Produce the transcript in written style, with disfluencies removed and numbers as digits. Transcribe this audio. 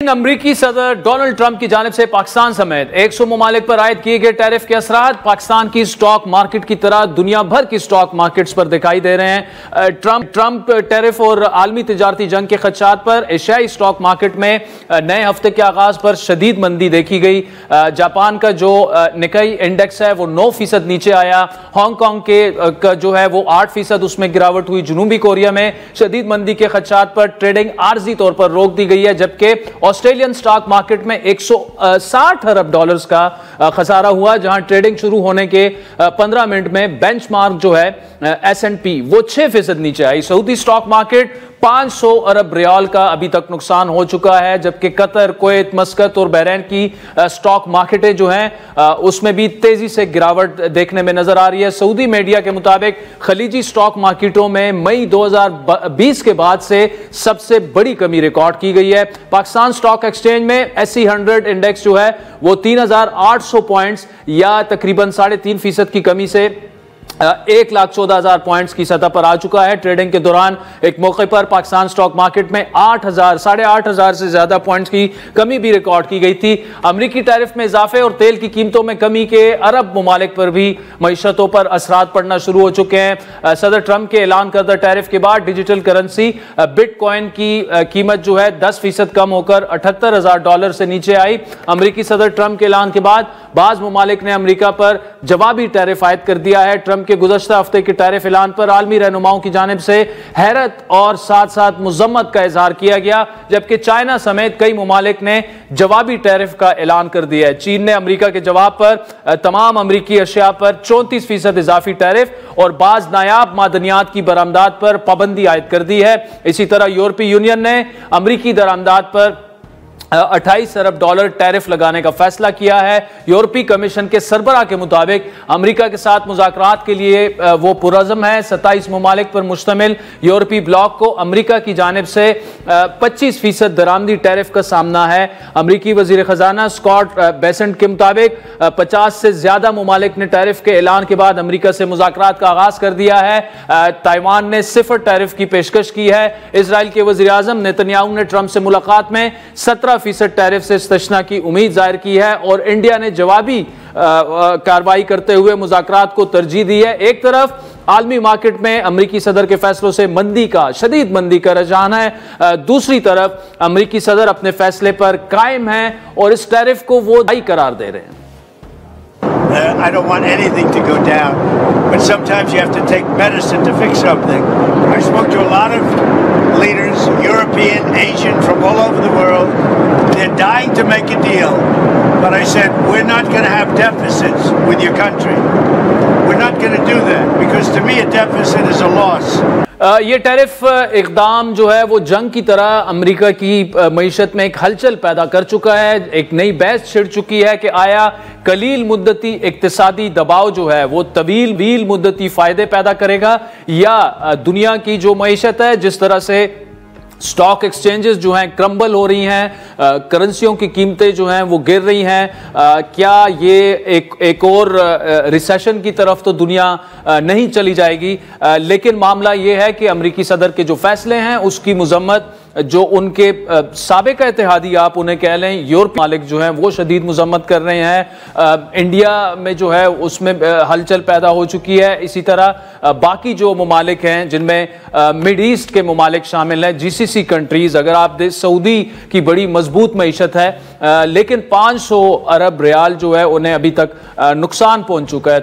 अमरीकी सदर Donald Trump की जानिब से पाकिस्तान समेत 100 ममालिक पर आयद किए गए टैरिफ के असरात पाकिस्तान की स्टॉक मार्केट की तरह दुनिया भर की स्टॉक मार्केट्स पर दिखाई दे रहे हैं। ट्रंप टैरिफ और आलमी तिजारती जंग के खदशात पर एशियाई स्टॉक मार्केट में नए हफ्ते के आगाज पर शदीद मंदी देखी गई। जापान का जो निकाई इंडेक्स है वो 9% नीचे आया। हांगकांग के जो है वो 8% उसमें गिरावट हुई। जनूबी कोरिया में शदीद मंदी के खदशात पर ट्रेडिंग आर्जी तौर पर रोक दी गई है, जबकि ऑस्ट्रेलियन स्टॉक मार्केट में 160 अरब डॉलर्स का खसारा हुआ, जहां ट्रेडिंग शुरू होने के 15 मिनट में बेंचमार्क जो है S&P वो 6% नीचे आई। सऊदी स्टॉक मार्केट 500 अरब रियाल का अभी तक नुकसान हो चुका है, जबकि कतर, कुवैत, मस्कत और बहरीन की स्टॉक मार्केटें जो हैं उसमें भी तेजी से गिरावट देखने में नजर आ रही है। सऊदी मीडिया के मुताबिक खलीजी स्टॉक मार्केटों में मई 2020 के बाद से सबसे बड़ी कमी रिकॉर्ड की गई है। पाकिस्तान स्टॉक एक्सचेंज में SE 100 इंडेक्स जो है वो 3800 पॉइंट्स या तकरीबन 3.5% की कमी से 1,14,000 पॉइंट्स की सतह पर आ चुका है। ट्रेडिंग के दौरान एक मौके पर पाकिस्तान स्टॉक मार्केट में 8,000 से ज्यादा पॉइंट्स की कमी भी रिकॉर्ड की गई थी। अमरीकी टैरिफ में इजाफे और तेल की कीमतों में कमी के अरब ममालिक पर भी मईशतों पर असरात पड़ना शुरू हो चुके हैं। सदर ट्रंप के ऐलान करदा टैरिफ के बाद डिजिटल करेंसी बिटकॉइन की कीमत जो है 10% कम होकर $78,000 से नीचे आई। अमरीकी सदर ट्रंप के ऐलान के बाद बाज ममालिक ने अमरीका पर जवाबी टैरिफ आयद कर दिया है। ट्रंप के गुज़श्ता हफ्ते के टैरिफ ऐलान पर आलमी रहनुमाओं की जानिब से हैरत और साथ साथ मुज़म्मत का इजहार किया गया, जबकि चाइना समेत कई ममालिक ने जवाबी टैरिफ का ऐलान कर दिया है। चीन ने अमरीका के जवाब पर तमाम अमरीकी अशिया पर 34% इजाफी टैरिफ और बाज नायाब मादनियात की बरामदात पर पाबंदी आयद कर दी है। इसी तरह यूरोपीय यूनियन ने अमरीकी दरामदात पर 28 अरब डॉलर टैरिफ लगाने का फैसला किया है। यूरोपीय कमीशन के सरबराह के मुताबिक अमेरिका के साथ मुज़ाकरात के लिए वो पुरअज़्म है। 27 ममालिक पर मुश्तमिल यूरोपीय ब्लॉक को अमेरिका की जानिब से 25% दरामदी टैरिफ का सामना है। अमेरिकी वजीर खजाना स्कॉट बेसेंट के मुताबिक 50 से ज्यादा ममालिक ने टैरिफ के ऐलान के बाद अमेरिका से मुज़ाकरात का आगाज कर दिया है। ताइवान ने 0 टैरिफ की पेशकश की है। इजराइल के वजीर आज़म नेतन्याहू ने ट्रंप से मुलाकात में 17% टैरिफ से इस्तिस्ना की उम्मीद जाहिर की है और इंडिया ने जवाबी कार्रवाई करते हुए मुज़ाकरात को तरजीह दी है। एक तरफ आलमी मार्केट में अमरीकी सदर के फैसलों से शदीद मंदी का रुझान है, दूसरी तरफ अमरीकी सदर अपने फैसले पर कायम है और इस टैरिफ को वो दाई करार दे रहे हैं। I don't want anything to go down, but sometimes you have to take medicine to fix something. I spoke to a lot of leaders, European, Asian, from all over the world. They're dying to make a deal, but I said, we're not going to have deficits with your country. We're not going to do that, because to me a deficit is a loss. ये tariff इक़दाम जो है वो जंग की तरह America की मईशत में एक हलचल पैदा कर चुका है। एक नई बहस छिड़ चुकी है कि आया कलील मुद्दती इक्तिसादी दबाव जो है वो तवील मुद्दती फायदे पैदा करेगा, या दुनिया की जो मईशत है, जिस तरह से स्टॉक एक्सचेंजेस जो हैं क्रम्बल हो रही हैं, करेंसियों की कीमतें जो हैं वो गिर रही हैं, क्या ये एक और रिसेशन की तरफ तो दुनिया नहीं चली जाएगी। लेकिन मामला ये है कि अमरीकी सदर के जो फैसले हैं उसकी मुज़म्मत जो उनके साबिक़ा इत्तेहादी आप उन्हें कह लें यूरोप मालिक जो हैं वो शदीद मुज़म्मत कर रहे हैं। इंडिया में जो है उसमें हलचल पैदा हो चुकी है। इसी तरह बाकी जो ममालिक हैं जिनमें मिड ईस्ट के ममालिक शामिल हैं, GCC कंट्रीज़, अगर आप सऊदी की बड़ी मजबूत मईशत है, लेकिन 500 अरब रियाल जो है उन्हें अभी तक नुकसान पहुँच चुका है।